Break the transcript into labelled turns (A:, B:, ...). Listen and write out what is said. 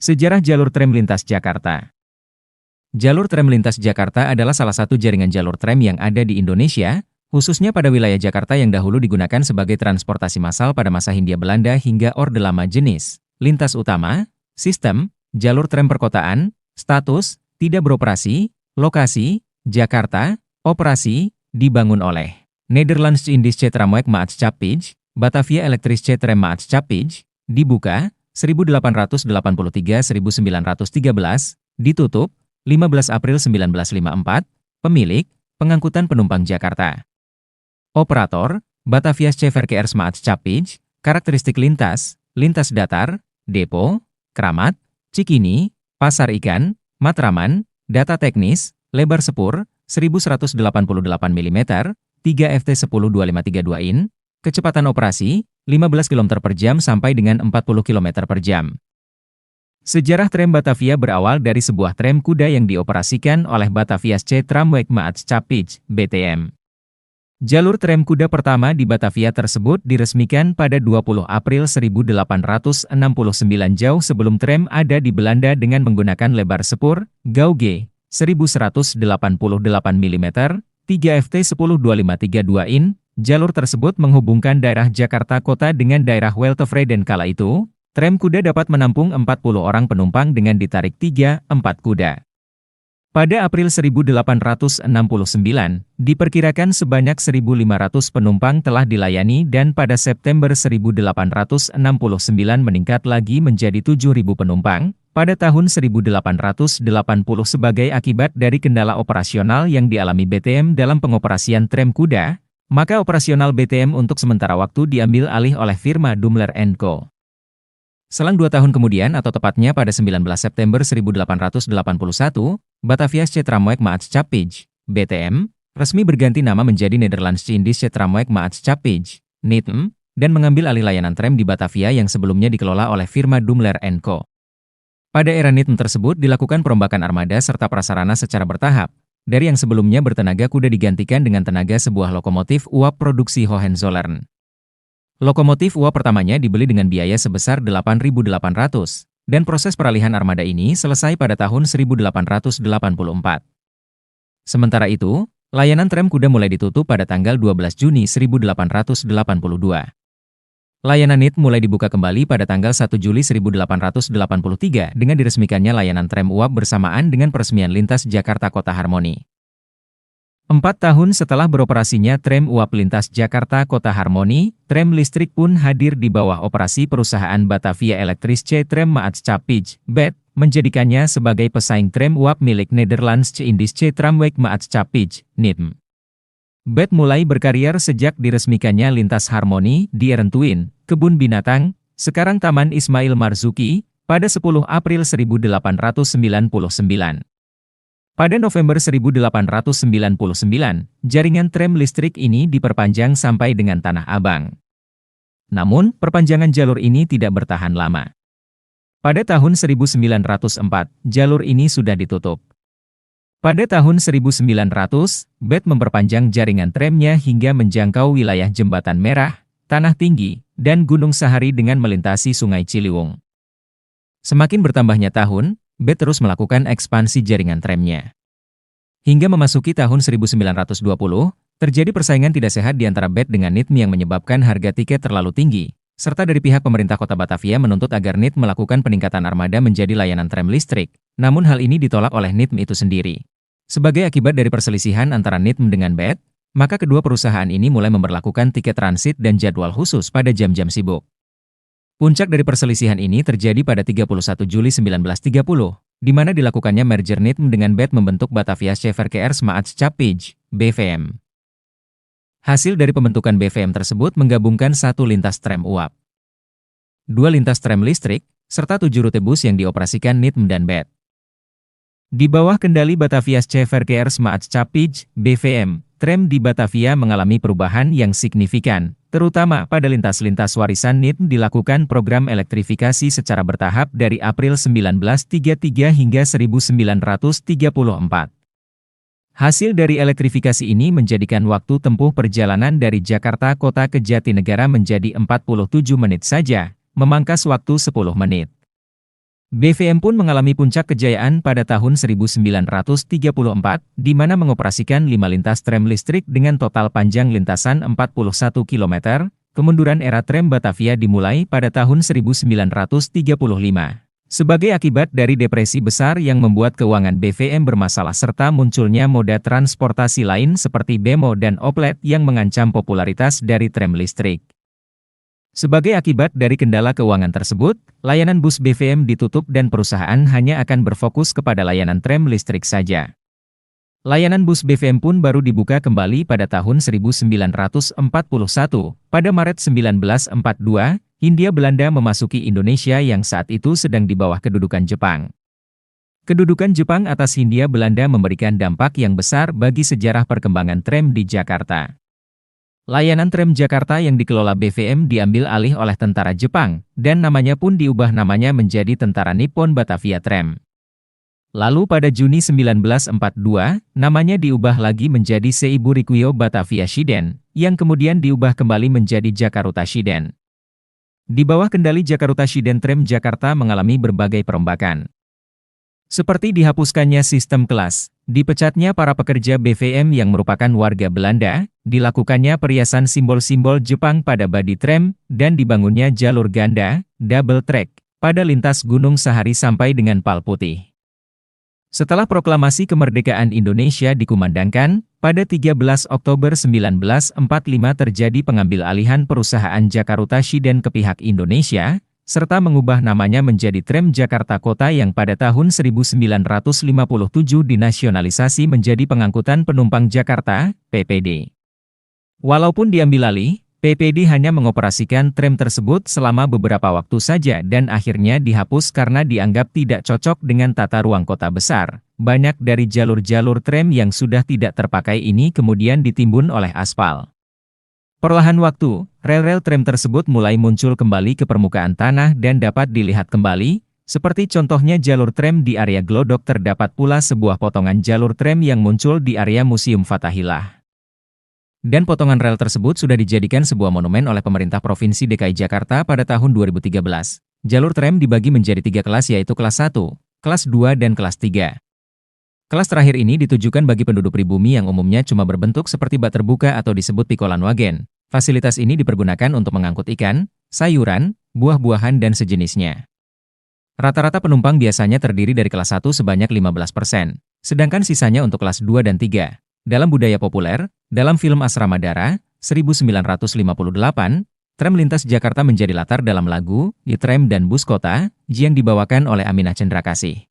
A: Sejarah jalur tram lintas Jakarta. Jalur tram lintas Jakarta adalah salah satu jaringan jalur tram yang ada di Indonesia, khususnya pada wilayah Jakarta yang dahulu digunakan sebagai transportasi massal pada masa Hindia Belanda hingga Orde Lama. Jenis, lintas utama, sistem, jalur tram perkotaan, status, tidak beroperasi, lokasi, Jakarta, operasi, dibangun oleh Nederlandse-Indische Tramweg Maatschappij, Batavia Elektrische Tram Maatschappij, dibuka 1883-1913, ditutup 15 April 1954, pemilik, pengangkutan penumpang Jakarta. Operator, Bataviasche Verkeersmaatschappij, karakteristik lintas, lintas datar, depo, Kramat, Cikini, Pasar Ikan, Matraman, data teknis, lebar sepur, 1188 mm, 3 FT 102532 in, kecepatan operasi, 15 km per jam sampai dengan 40 km per jam. Sejarah tram Batavia berawal dari sebuah tram kuda yang dioperasikan oleh Bataviasche Tramweg Maatschappij, BTM. Jalur tram kuda pertama di Batavia tersebut diresmikan pada 20 April 1869 jauh sebelum tram ada di Belanda dengan menggunakan lebar sepur, gauge, 1188 mm, 3 FT 102532 in. Jalur tersebut menghubungkan daerah Jakarta Kota dengan daerah Weltevreden kala itu. Tram kuda dapat menampung 40 orang penumpang dengan ditarik 3-4 kuda. Pada April 1869, diperkirakan sebanyak 1.500 penumpang telah dilayani dan pada September 1869 meningkat lagi menjadi 7.000 penumpang. Pada tahun 1880 sebagai akibat dari kendala operasional yang dialami BTM dalam pengoperasian tram kuda, maka operasional BTM untuk sementara waktu diambil alih oleh firma Daimler & Co. Selang 2 tahun kemudian atau tepatnya pada 19 September 1881, Bataviasche Tramweg Maatschappij, BTM, resmi berganti nama menjadi Nederlandse-Indische Tramweg Maatschappij, NITM, dan mengambil alih layanan tram di Batavia yang sebelumnya dikelola oleh firma Daimler & Co. Pada era NITM tersebut dilakukan perombakan armada serta prasarana secara bertahap. Dari yang sebelumnya bertenaga kuda digantikan dengan tenaga sebuah lokomotif uap produksi Hohenzollern. Lokomotif uap pertamanya dibeli dengan biaya sebesar 8.800, dan proses peralihan armada ini selesai pada tahun 1884. Sementara itu, layanan tram kuda mulai ditutup pada tanggal 12 Juni 1882. Layanan NIT mulai dibuka kembali pada tanggal 1 Juli 1883 dengan diresmikannya layanan tram uap bersamaan dengan peresmian lintas Jakarta Kota Harmoni. 4 tahun setelah beroperasinya tram uap lintas Jakarta Kota Harmoni, tram listrik pun hadir di bawah operasi perusahaan Batavia Elektrische Tram Maatschappij, BET, menjadikannya sebagai pesaing tram uap milik Nederlandse-Indische Tramweg Maatschappij, NITM. BET mulai berkarir sejak diresmikannya lintas Harmoni di Erentuin, Kebun Binatang, sekarang Taman Ismail Marzuki, pada 10 April 1899. Pada November 1899, jaringan tram listrik ini diperpanjang sampai dengan Tanah Abang. Namun, perpanjangan jalur ini tidak bertahan lama. Pada tahun 1904, jalur ini sudah ditutup. Pada tahun 1900, BET memperpanjang jaringan tramnya hingga menjangkau wilayah Jembatan Merah, Tanah Tinggi, dan Gunung Sahari dengan melintasi Sungai Ciliwung. Semakin bertambahnya tahun, BET terus melakukan ekspansi jaringan tramnya. Hingga memasuki tahun 1920, terjadi persaingan tidak sehat di antara BET dengan NITM yang menyebabkan harga tiket terlalu tinggi, serta dari pihak pemerintah Kota Batavia menuntut agar NITM melakukan peningkatan armada menjadi layanan tram listrik, namun hal ini ditolak oleh NITM itu sendiri. Sebagai akibat dari perselisihan antara NITM dengan BET, maka kedua perusahaan ini mulai memberlakukan tiket transit dan jadwal khusus pada jam-jam sibuk. Puncak dari perselisihan ini terjadi pada 31 Juli 1930, di mana dilakukannya merger NITM dengan BET membentuk Bataviasche Verkeersmaatschappij, BVM. Hasil dari pembentukan BVM tersebut menggabungkan 1 lintas tram uap, 2 lintas tram listrik, serta 7 rute bus yang dioperasikan NITM dan BET. Di bawah kendali Bataviasche Verkeersmaatschappij, BVM, tram di Batavia mengalami perubahan yang signifikan, terutama pada lintas-lintas warisan NITM dilakukan program elektrifikasi secara bertahap dari April 1933 hingga 1934. Hasil dari elektrifikasi ini menjadikan waktu tempuh perjalanan dari Jakarta Kota ke Jatinegara menjadi 47 menit saja, memangkas waktu 10 menit. BVM pun mengalami puncak kejayaan pada tahun 1934, di mana mengoperasikan 5 lintas tram listrik dengan total panjang lintasan 41 km. Kemunduran era tram Batavia dimulai pada tahun 1935. Sebagai akibat dari depresi besar yang membuat keuangan BVM bermasalah serta munculnya moda transportasi lain seperti bemo dan oplet yang mengancam popularitas dari tram listrik. Sebagai akibat dari kendala keuangan tersebut, layanan bus BVM ditutup dan perusahaan hanya akan berfokus kepada layanan tram listrik saja. Layanan bus BVM pun baru dibuka kembali pada tahun 1941. Pada Maret 1942, Hindia Belanda memasuki Indonesia yang saat itu sedang di bawah kedudukan Jepang. Kedudukan Jepang atas Hindia Belanda memberikan dampak yang besar bagi sejarah perkembangan tram di Jakarta. Layanan tram Jakarta yang dikelola BVM diambil alih oleh tentara Jepang, dan namanya pun diubah namanya menjadi Tentara Nippon Batavia Tram. Lalu pada Juni 1942, namanya diubah lagi menjadi Seibu Rikuyo Batavia Shiden, yang kemudian diubah kembali menjadi Jakarta Shiden. Di bawah kendali Jakarta Shiden, Tram Jakarta mengalami berbagai perombakan. Seperti dihapuskannya sistem kelas, dipecatnya para pekerja BVM yang merupakan warga Belanda, dilakukannya periasan simbol-simbol Jepang pada badi tram, dan dibangunnya jalur ganda, double track, pada lintas Gunung Sahari sampai dengan Pal Putih. Setelah proklamasi kemerdekaan Indonesia dikumandangkan, pada 13 Oktober 1945 terjadi pengambil alihan perusahaan Jakarta Shiden ke pihak Indonesia, serta mengubah namanya menjadi Tram Jakarta Kota yang pada tahun 1957 dinasionalisasi menjadi Pengangkutan Penumpang Jakarta, PPD. Walaupun diambil alih, PPD hanya mengoperasikan tram tersebut selama beberapa waktu saja dan akhirnya dihapus karena dianggap tidak cocok dengan tata ruang kota besar. Banyak dari jalur-jalur tram yang sudah tidak terpakai ini kemudian ditimbun oleh aspal. Perlahan waktu, rel-rel tram tersebut mulai muncul kembali ke permukaan tanah dan dapat dilihat kembali, seperti contohnya jalur tram di area Glodok. Terdapat pula sebuah potongan jalur tram yang muncul di area Museum Fathahillah. Dan potongan rel tersebut sudah dijadikan sebuah monumen oleh pemerintah Provinsi DKI Jakarta pada tahun 2013. Jalur tram dibagi menjadi 3 kelas yaitu kelas 1, kelas 2 dan kelas 3. Kelas terakhir ini ditujukan bagi penduduk pribumi yang umumnya cuma berbentuk seperti bak terbuka atau disebut pikolan wagen. Fasilitas ini dipergunakan untuk mengangkut ikan, sayuran, buah-buahan dan sejenisnya. Rata-rata penumpang biasanya terdiri dari kelas 1 sebanyak 15%, sedangkan sisanya untuk kelas 2 dan 3. Dalam budaya populer, dalam film Asrama Dara, 1958, tram lintas Jakarta menjadi latar dalam lagu, Di Tram dan Bus Kota, yang dibawakan oleh Aminah Cendrakasih.